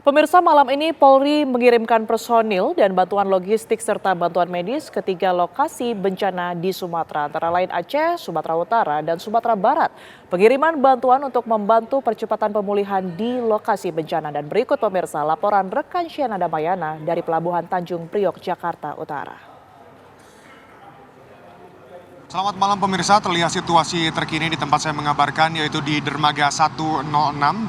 Pemirsa, malam ini Polri mengirimkan personil dan bantuan logistik serta bantuan medis ke 3 lokasi bencana di Sumatera, antara lain Aceh, Sumatera Utara, dan Sumatera Barat. Pengiriman bantuan untuk membantu percepatan pemulihan di lokasi bencana. Dan berikut pemirsa laporan rekan Shena Damayana dari Pelabuhan Tanjung Priok, Jakarta Utara. Selamat malam pemirsa, terlihat situasi terkini di tempat saya mengabarkan yaitu di Dermaga 106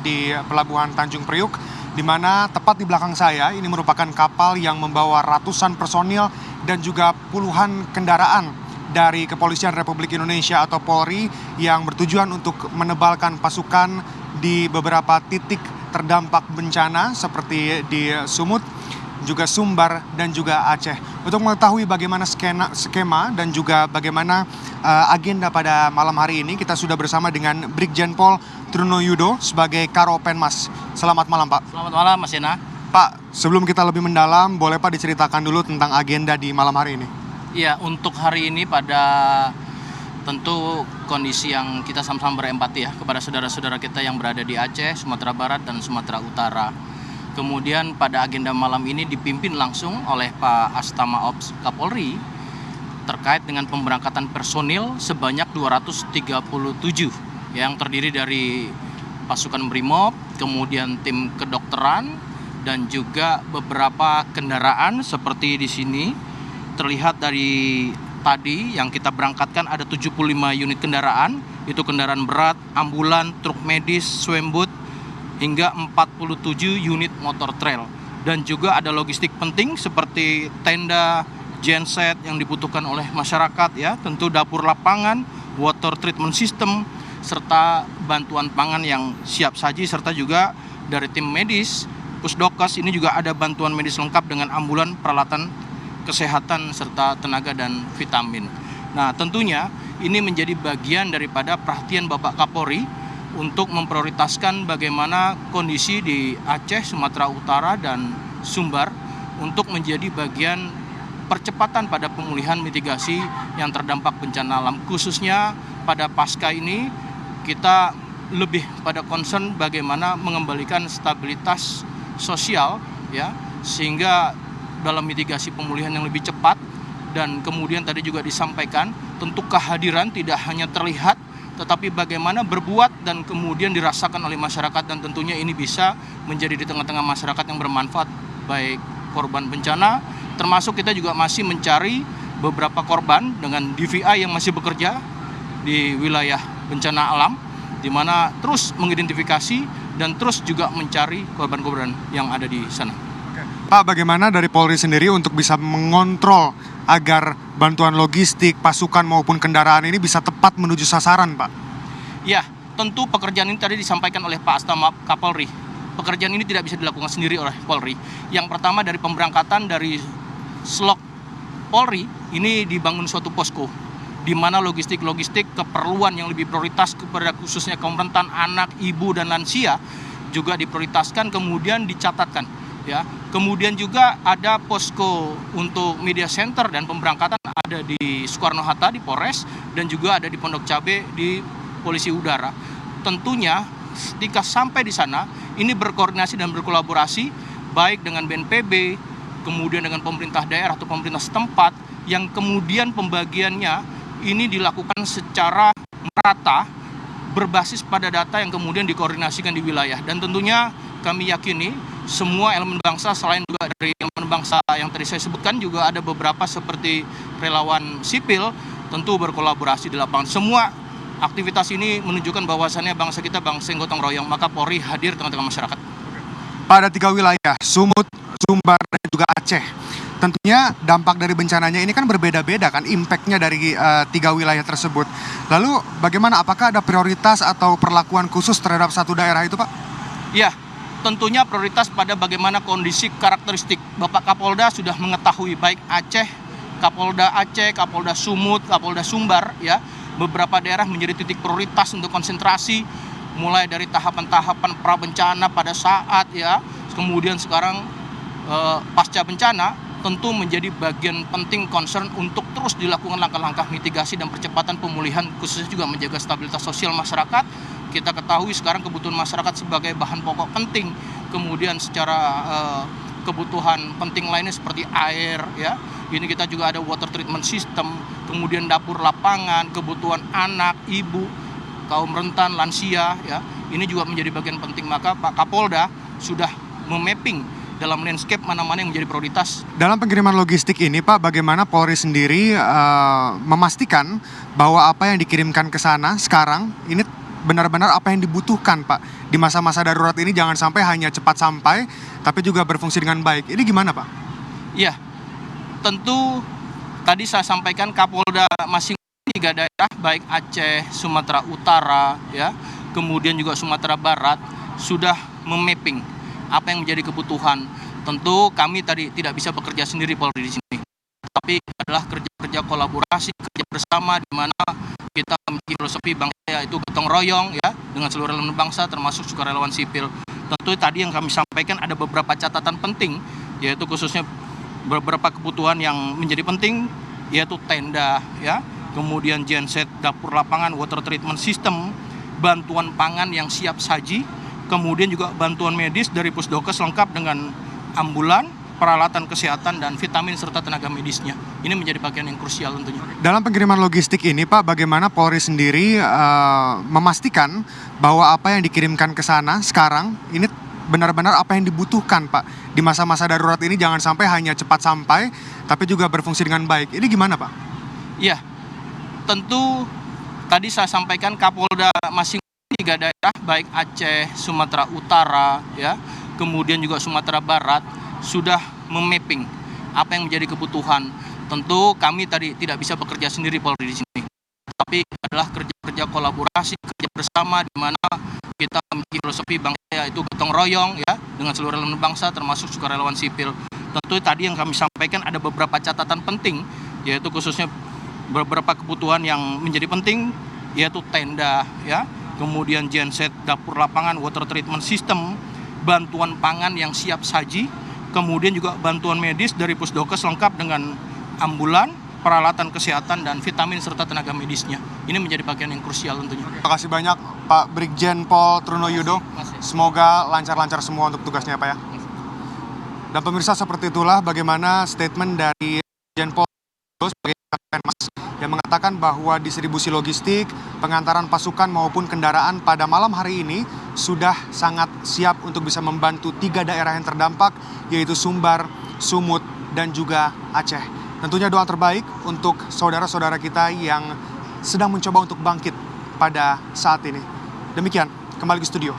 di Pelabuhan Tanjung Priok, di mana tepat di belakang saya ini merupakan kapal yang membawa ratusan personil dan juga puluhan kendaraan dari Kepolisian Republik Indonesia atau Polri yang bertujuan untuk menebalkan pasukan di beberapa titik terdampak bencana seperti di Sumut, juga Sumbar, dan juga Aceh. Untuk mengetahui bagaimana skema dan juga bagaimana agenda pada malam hari ini, kita sudah bersama dengan Brigjen Pol Truno Yudo sebagai Karopenmas. Selamat malam, Pak. Selamat malam, Mas Shena. Pak, sebelum kita lebih mendalam, boleh Pak diceritakan dulu tentang agenda di malam hari ini? Iya, untuk hari ini pada tentu kondisi yang kita sama-sama berempati ya kepada saudara-saudara kita yang berada di Aceh, Sumatera Barat, dan Sumatera Utara. Kemudian pada agenda malam ini dipimpin langsung oleh Pak Astama Ops Kapolri terkait dengan pemberangkatan personil sebanyak 237 yang terdiri dari pasukan BRIMOB, kemudian tim kedokteran, dan juga beberapa kendaraan seperti di sini. Terlihat dari tadi yang kita berangkatkan ada 75 unit kendaraan, itu kendaraan berat, ambulan, truk medis, swembut, hingga 47 unit motor trail. Dan juga ada logistik penting seperti tenda, genset yang dibutuhkan oleh masyarakat ya, tentu dapur lapangan, water treatment system, serta bantuan pangan yang siap saji, serta juga dari tim medis, Pusdokes ini juga ada bantuan medis lengkap dengan ambulan, peralatan kesehatan, serta tenaga dan vitamin. Nah, tentunya ini menjadi bagian daripada perhatian Bapak Kapolri untuk memprioritaskan bagaimana kondisi di Aceh, Sumatera Utara, dan Sumbar untuk menjadi bagian percepatan pada pemulihan mitigasi yang terdampak bencana alam. Khususnya pada pasca ini kita lebih pada concern bagaimana mengembalikan stabilitas sosial ya, sehingga dalam mitigasi pemulihan yang lebih cepat. Dan kemudian tadi juga disampaikan tentu kehadiran tidak hanya terlihat tetapi bagaimana berbuat dan kemudian dirasakan oleh masyarakat, dan tentunya ini bisa menjadi di tengah-tengah masyarakat yang bermanfaat baik korban bencana, termasuk kita juga masih mencari beberapa korban dengan DVI yang masih bekerja di wilayah bencana alam, di mana terus mengidentifikasi dan terus juga mencari korban-korban yang ada di sana. Pak, bagaimana dari Polri sendiri untuk bisa mengontrol agar bantuan logistik, pasukan maupun kendaraan ini bisa tepat menuju sasaran, Pak? Ya, tentu pekerjaan ini tadi disampaikan oleh Pak Astama Kapolri. Pekerjaan ini tidak bisa dilakukan sendiri oleh Polri. Yang pertama dari pemberangkatan dari slot Polri, ini dibangun suatu posko, di mana logistik-logistik keperluan yang lebih prioritas kepada khususnya kaum rentan, anak, ibu, dan lansia juga diprioritaskan, kemudian dicatatkan. Ya, kemudian juga ada posko untuk media center dan pemberangkatan ada di Soekarno-Hatta di Polres, dan juga ada di Pondok Cabe di Polisi Udara. Tentunya ketika sampai di sana ini berkoordinasi dan berkolaborasi baik dengan BNPB, kemudian dengan pemerintah daerah atau pemerintah setempat, yang kemudian pembagiannya ini dilakukan secara merata berbasis pada data yang kemudian dikoordinasikan di wilayah. Dan tentunya kami yakini semua elemen bangsa, selain juga dari elemen bangsa yang tadi saya sebutkan, juga ada beberapa seperti relawan sipil tentu berkolaborasi di lapangan. Semua aktivitas ini menunjukkan bahwasannya bangsa kita bangsa yang gotong royong, maka Polri hadir di tengah-tengah masyarakat. Pada 3 wilayah, Sumut, Sumbar, dan juga Aceh, tentunya dampak dari bencananya ini kan berbeda-beda kan, impactnya dari 3 wilayah tersebut. Lalu bagaimana, apakah ada prioritas atau perlakuan khusus terhadap satu daerah itu, Pak? Ya, tentunya prioritas pada bagaimana kondisi karakteristik. Bapak Kapolda sudah mengetahui baik Aceh, Kapolda Sumut, Kapolda Sumbar ya, beberapa daerah menjadi titik prioritas untuk konsentrasi, mulai dari tahapan-tahapan prabencana pada saat ya, kemudian sekarang pasca bencana, tentu menjadi bagian penting concern untuk terus dilakukan langkah-langkah mitigasi dan percepatan pemulihan, khususnya juga menjaga stabilitas sosial masyarakat, kita ketahui sekarang kebutuhan masyarakat sebagai bahan pokok penting, kemudian secara kebutuhan penting lainnya seperti air, ya. Ini kita juga ada water treatment system, kemudian dapur lapangan, kebutuhan anak, ibu, kaum rentan, lansia, ya. Ini juga menjadi bagian penting. Maka Pak Kapolda sudah memapping dalam landscape mana-mana yang menjadi prioritas. Dalam pengiriman logistik ini Pak, bagaimana Polri sendiri memastikan bahwa apa yang dikirimkan ke sana sekarang ini benar-benar apa yang dibutuhkan Pak? Di masa-masa darurat ini jangan sampai hanya cepat sampai, tapi juga berfungsi dengan baik. Ini gimana Pak? Iya, tentu tadi saya sampaikan Kapolda masing-masing 3 daerah, baik Aceh, Sumatera Utara, ya, kemudian juga Sumatera Barat, sudah memapping apa yang menjadi kebutuhan. Tentu kami tadi tidak bisa bekerja sendiri Polri di sini, tapi adalah kerja kolaborasi, kerja bersama, di mana kita memiliki filosofi bangsa yaitu gotong royong, ya, dengan seluruh elemen bangsa termasuk sukarelawan sipil. Tentu tadi yang kami sampaikan ada beberapa catatan penting, yaitu khususnya beberapa kebutuhan yang menjadi penting, yaitu tenda, ya, kemudian genset, dapur lapangan, water treatment system, bantuan pangan yang siap saji, kemudian juga bantuan medis dari Pusdokes lengkap dengan ambulan, peralatan kesehatan, dan vitamin serta tenaga medisnya. Ini menjadi bagian yang krusial tentunya. Dalam pengiriman logistik ini Pak, bagaimana Polri sendiri memastikan bahwa apa yang dikirimkan ke sana sekarang ini benar-benar apa yang dibutuhkan Pak? Di masa-masa darurat ini jangan sampai hanya cepat sampai, tapi juga berfungsi dengan baik. Ini gimana Pak? Iya, tentu tadi saya sampaikan Kapolda masing-masing 3 daerah, baik Aceh, Sumatera Utara, ya, kemudian juga Sumatera Barat, sudah memapping apa yang menjadi kebutuhan. Tentu kami tadi tidak bisa bekerja sendiri Polri di sini, tapi adalah kerja kolaborasi, kerja bersama, di mana kita memiliki filosofi bangsa yaitu gotong royong, ya, dengan seluruh elemen bangsa termasuk sukarelawan sipil. Tentu tadi yang kami sampaikan ada beberapa catatan penting, yaitu khususnya beberapa kebutuhan yang menjadi penting, yaitu tenda, ya, kemudian genset, dapur lapangan, water treatment system, bantuan pangan yang siap saji, kemudian juga bantuan medis dari Pusdokes lengkap dengan ambulan, peralatan kesehatan, dan vitamin serta tenaga medisnya. Ini menjadi bagian yang krusial tentunya. Terima kasih banyak Pak Brigjen Pol Trunoyudo. Semoga lancar-lancar semua untuk tugasnya Pak ya. Dan pemirsa, seperti itulah bagaimana statement dari Brigjen Pol sebagai Kapolres yang mengatakan bahwa distribusi logistik, pengantaran pasukan maupun kendaraan pada malam hari ini sudah sangat siap untuk bisa membantu 3 daerah yang terdampak, yaitu Sumbar, Sumut, dan juga Aceh. Tentunya doa terbaik untuk saudara-saudara kita yang sedang mencoba untuk bangkit pada saat ini. Demikian, kembali ke studio.